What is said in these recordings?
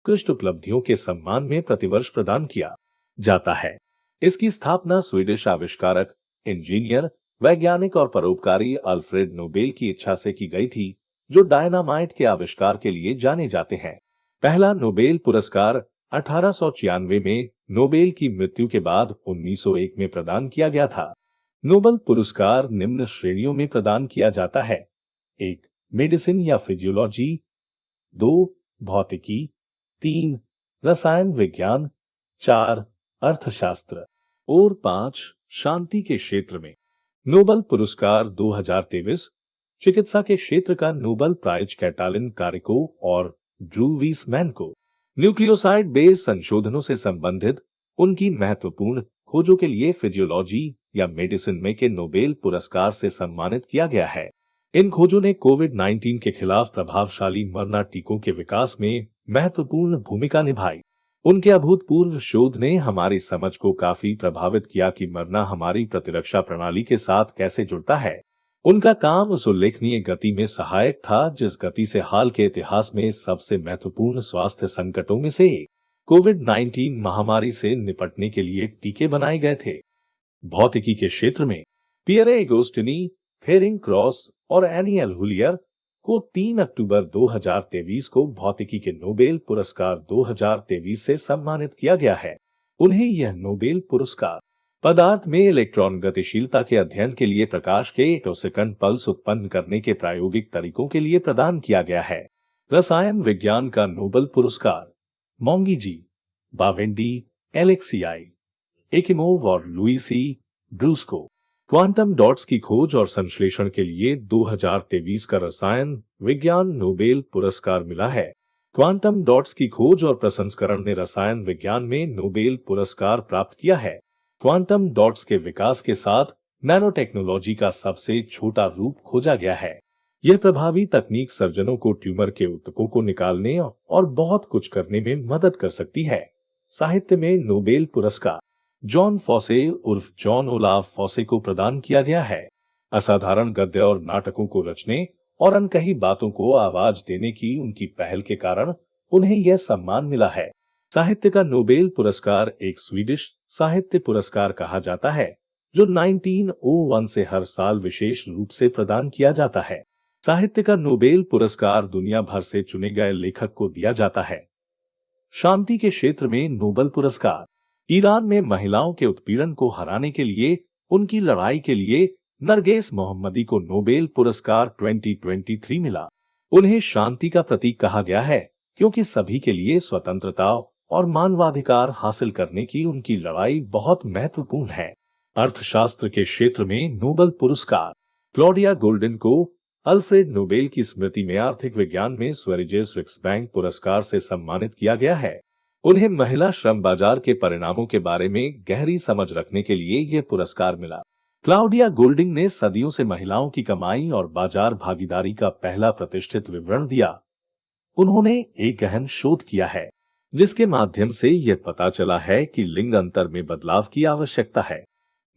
उत्कृष्ट उपलब्धियों के सम्मान में प्रतिवर्ष प्रदान किया जाता है। इसकी स्थापना स्वीडिश आविष्कारक, इंजीनियर, वैज्ञानिक और परोपकारी अल्फ्रेड नोबेल की इच्छा से की गई थी, जो डायनामाइट के आविष्कार के लिए जाने जाते हैं। पहला नोबेल पुरस्कार 1896 में नोबेल की मृत्यु के बाद 1901 में प्रदान किया गया था। नोबेल पुरस्कार निम्न श्रेणियों में प्रदान किया जाता है: 1. मेडिसिन या फिजियोलॉजी, 2. भौतिकी, 3. रसायन विज्ञान, 4. अर्थशास्त्र और 5. शांति के क्षेत्र में। नोबेल पुरस्कार 2023 चिकित्सा के क्षेत्र का नोबेल प्राइज कैटालिन कारिको और ड्रू वीसमैन को न्यूक्लियोसाइड बेस्ड संशोधनों से संबंधित उनकी महत्वपूर्ण खोजों के लिए फिजियोलॉजी या मेडिसिन में के नोबेल पुरस्कार से सम्मानित किया गया है। इन खोजों ने कोविड-19 के खिलाफ प्रभावशाली मरना टीकों के विकास में महत्वपूर्ण भूमिका निभाई। उनके अभूतपूर्व शोध ने हमारी समझ को काफी प्रभावित किया कि मरना हमारी प्रतिरक्षा प्रणाली के साथ कैसे जुड़ता है। उनका काम उस उल्लेखनीय गति में सहायक था जिस गति से हाल के इतिहास में सबसे महत्वपूर्ण स्वास्थ्य संकटों में से एक कोविड-19 महामारी से निपटने के लिए टीके बनाए गए थे। भौतिकी के क्षेत्र में पियरे एगोस्टिनी, फेरिंग क्रॉस और एनियल हुलियर को 3 अक्टूबर 2023 को भौतिकी के नोबेल पुरस्कार 2023 से सम्मानित किया गया है। उन्हें यह नोबेल पुरस्कार पदार्थ में इलेक्ट्रॉन गतिशीलता के अध्ययन के लिए प्रकाश के एटोसेकंड पल्स उत्पन्न करने के प्रायोगिक तरीकों के लिए प्रदान किया गया है। रसायन विज्ञान का नोबेल पुरस्कार मोंगी जी, बावेंडी, एलेक्सियाई एकिमोव और लुईसी ब्रूस को क्वांटम डॉट्स की खोज और संश्लेषण के लिए 2023 का रसायन विज्ञान नोबेल पुरस्कार मिला है। क्वांटम डॉट्स की खोज और प्रसंस्करण ने रसायन विज्ञान में नोबेल पुरस्कार प्राप्त किया है। क्वांटम डॉट्स के विकास के साथ नैनो टेक्नोलॉजी का सबसे छोटा रूप खोजा गया है। यह प्रभावी तकनीक सर्जनों को ट्यूमर के ऊतकों को निकालने और बहुत कुछ करने में मदद कर सकती है। साहित्य में नोबेल पुरस्कार जॉन फॉसे उर्फ जॉन ओलाफ फॉसे को प्रदान किया गया है। असाधारण गद्य और नाटकों को रचने और अनकही बातों को आवाज देने की उनकी पहल के कारण उन्हें यह सम्मान मिला है। साहित्य का नोबेल पुरस्कार एक स्वीडिश साहित्य पुरस्कार कहा जाता है जो 1901 से हर साल विशेष रूप से प्रदान किया जाता है। साहित्य का नोबेल पुरस्कार दुनिया भर से चुने गए लेखक को दिया जाता है। शांति के क्षेत्र में नोबेल पुरस्कार ईरान में महिलाओं के उत्पीड़न को हराने के लिए उनकी लड़ाई के लिए नरगेस मोहम्मदी को नोबेल पुरस्कार 2023 मिला। उन्हें शांति का प्रतीक कहा गया है क्योंकि सभी के लिए स्वतंत्रता और मानवाधिकार हासिल करने की उनकी लड़ाई बहुत महत्वपूर्ण है। अर्थशास्त्र के क्षेत्र में नोबेल पुरस्कार क्लॉडिया गोल्डन को अल्फ्रेड नोबेल की स्मृति में आर्थिक विज्ञान में स्वेरिजेस रिक्सबैंक पुरस्कार से सम्मानित किया गया है। उन्हें महिला श्रम बाजार के परिणामों के बारे में गहरी समझ रखने के लिए यह पुरस्कार मिला। क्लाउडिया गोल्डिंग ने सदियों से महिलाओं की कमाई और बाजार भागीदारी का पहला प्रतिष्ठित विवरण दिया। उन्होंने एक गहन शोध किया है जिसके माध्यम से यह पता चला है कि लिंग अंतर में बदलाव की आवश्यकता है।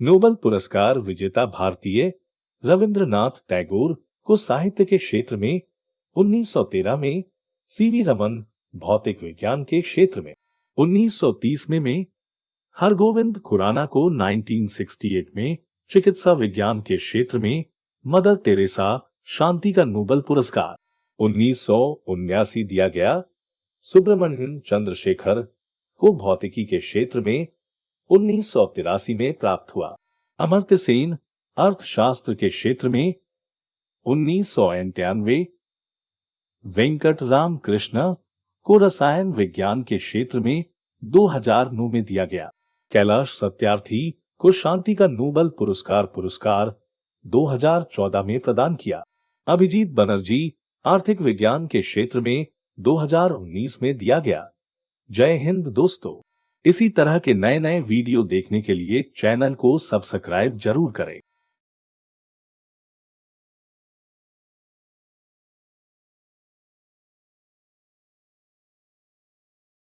नोबेल पुरस्कार विजेता भारतीय रविंद्रनाथ टैगोर को साहित्य के क्षेत्र में 1913 में, सीवी रमन भौतिक विज्ञान के क्षेत्र में 1930 में हरगोविंद खुराना को 1968 में, चिकित्सा विज्ञान के क्षेत्र में मदर टेरेसा शांति का नोबेल पुरस्कार 1979 दिया गया। सुब्रमण्यम चंद्रशेखर को भौतिकी के क्षेत्र में 1983 में प्राप्त हुआ। अमर्त्य सेन अर्थशास्त्र के क्षेत्र में 1991, वेंकट राम कृष्ण को रसायन विज्ञान के क्षेत्र में 2009 में दिया गया। कैलाश सत्यार्थी को शांति का नोबेल पुरस्कार 2014 में प्रदान किया। अभिजीत बनर्जी आर्थिक विज्ञान के क्षेत्र में 2019 में दिया गया। जय हिंद दोस्तों, इसी तरह के नए नए वीडियो देखने के लिए चैनल को सब्सक्राइब जरूर करें।